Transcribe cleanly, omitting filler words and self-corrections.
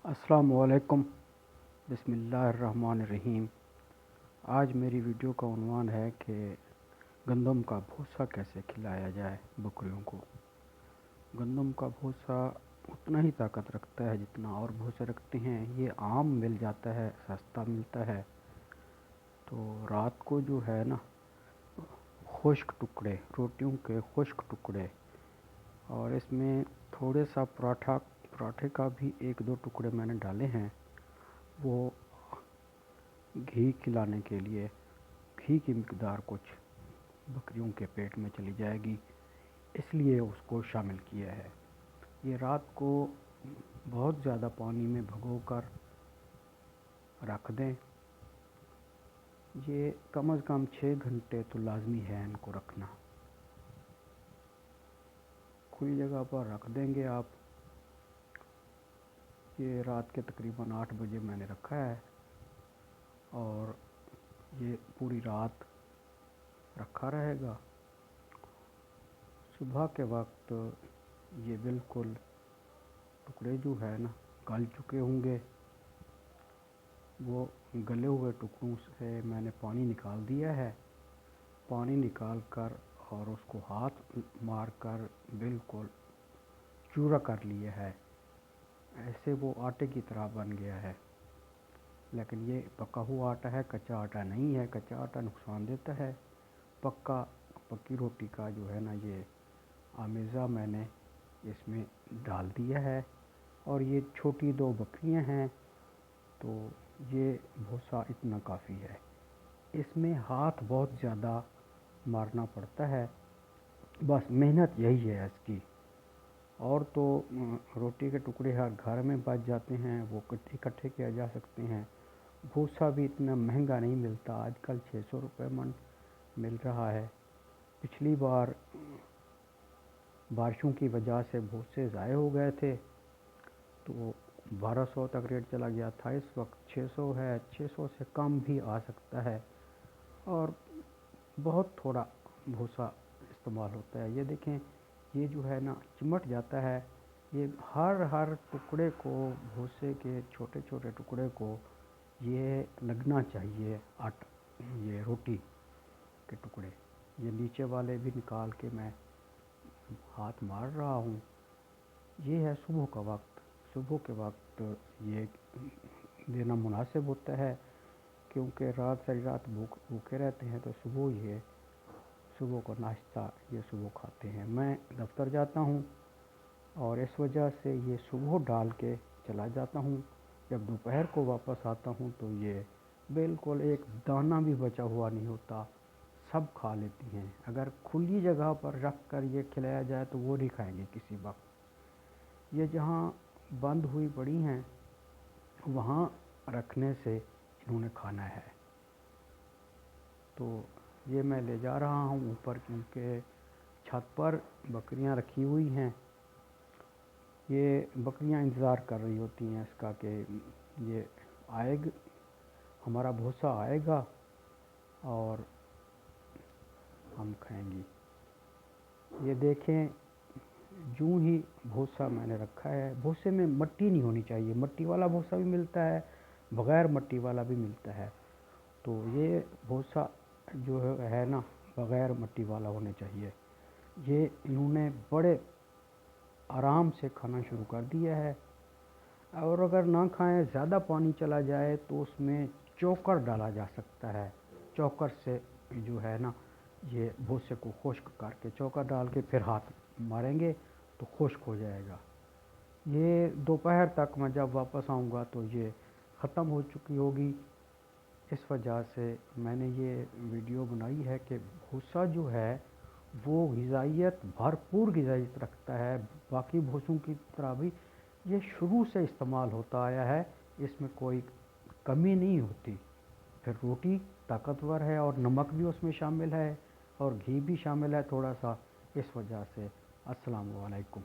अस्सलामुअलैकुम बिस्मिल्लाहिर्रहमानिर्रहीम। आज मेरी वीडियो का उन्वान है कि गंदम का भूसा कैसे खिलाया जाए बकरियों को। गंदम का भूसा उतना ही ताकत रखता है जितना और भूसे रखते हैं। ये आम मिल जाता है, सस्ता मिलता है। तो रात को जो है ना, खुश्क टुकड़े, रोटियों के खुश्क टुकड़े, और इसमें थोड़े सा पराठे का भी 1-2 टुकड़े मैंने डाले हैं। वो घी खिलाने के लिए, घी की मिकदार कुछ बकरियों के पेट में चली जाएगी, इसलिए उसको शामिल किया है। ये रात को बहुत ज़्यादा पानी में भिगोकर रख दें। ये कम से कम 6 घंटे तो लाजमी है इनको रखना। खुली जगह पर रख देंगे आप। ये रात के तकरीबन 8 बजे मैंने रखा है और ये पूरी रात रखा रहेगा। सुबह के वक्त ये बिल्कुल टुकड़े जो है ना गल चुके होंगे। वो गले हुए टुकड़ों से मैंने पानी निकाल दिया है। पानी निकाल कर और उसको हाथ मार कर बिल्कुल चूरा कर लिया है। ऐसे वो आटे की तरह बन गया है। लेकिन ये पका हुआ आटा है, कच्चा आटा नहीं है। कच्चा आटा नुकसान देता है। पक्की रोटी का जो है ना, ये आमेज़ा मैंने इसमें डाल दिया है। और ये छोटी 2 बकरियां हैं, तो ये भूसा इतना काफ़ी है। इसमें हाथ बहुत ज़्यादा मारना पड़ता है, बस मेहनत यही है इसकी। और तो रोटी के टुकड़े हर घर में बच जाते हैं, वो इकट्ठे किया जा सकते हैं। भूसा भी इतना महंगा नहीं मिलता, आजकल 600 रुपये मन मिल रहा है। पिछली बार बारिशों की वजह से भूसे ज़ाये हो गए थे, तो 1200 तक रेट चला गया था। इस वक्त 600 है, 600 से कम भी आ सकता है। और बहुत थोड़ा भूसा इस्तेमाल होता है। ये देखें, ये जो है ना चिमट जाता है। ये हर टुकड़े को, भूसे के छोटे छोटे टुकड़े को ये लगना चाहिए आटा, ये रोटी के टुकड़े। ये नीचे वाले भी निकाल के मैं हाथ मार रहा हूँ। ये है सुबह का वक्त। सुबह के वक्त ये देना मुनासिब होता है, क्योंकि सारी रात भूखे रहते हैं। तो सुबह को नाश्ता ये सुबह खाते हैं। मैं दफ्तर जाता हूँ और इस वजह से ये सुबह डाल के चला जाता हूँ। जब दोपहर को वापस आता हूँ तो ये बिल्कुल एक दाना भी बचा हुआ नहीं होता, सब खा लेती हैं। अगर खुली जगह पर रख कर ये खिलाया जाए तो वो नहीं खाएंगे किसी वक्त। ये जहाँ बंद हुई पड़ी हैं, वहाँ रखने से इन्होंने खाना है। तो ये मैं ले जा रहा हूँ ऊपर, क्योंकि छत पर बकरियाँ रखी हुई हैं। ये बकरियाँ इंतज़ार कर रही होती हैं इसका कि ये आएगा, हमारा भूसा आएगा और हम खाएंगी। ये देखें, यूँ ही भूसा मैंने रखा है। भूसे में मट्टी नहीं होनी चाहिए। मट्टी वाला भूसा भी मिलता है, बग़ैर मट्टी वाला भी मिलता है। तो ये भूसा जो है ना, बग़ैर मट्टी वाला होना चाहिए। ये इन्होंने बड़े आराम से खाना शुरू कर दिया है। और अगर ना खाएं, ज़्यादा पानी चला जाए, तो उसमें चोकर डाला जा सकता है। चोकर से जो है ना, ये भूसे को खुश्क करके चोकर डाल के फिर हाथ मारेंगे तो खुश्क हो जाएगा। ये दोपहर तक मैं जब वापस आऊँगा तो ये ख़त्म हो चुकी होगी। इस वजह से मैंने ये वीडियो बनाई है कि भूसा जो है वो भरपूर ग़िज़ाइयत रखता है। बाकी भूसों की तरह भी ये शुरू से इस्तेमाल होता आया है, इसमें कोई कमी नहीं होती। फिर रोटी ताकतवर है और नमक भी उसमें शामिल है और घी भी शामिल है थोड़ा सा। इस वजह से अस्सलाम वालेकुम।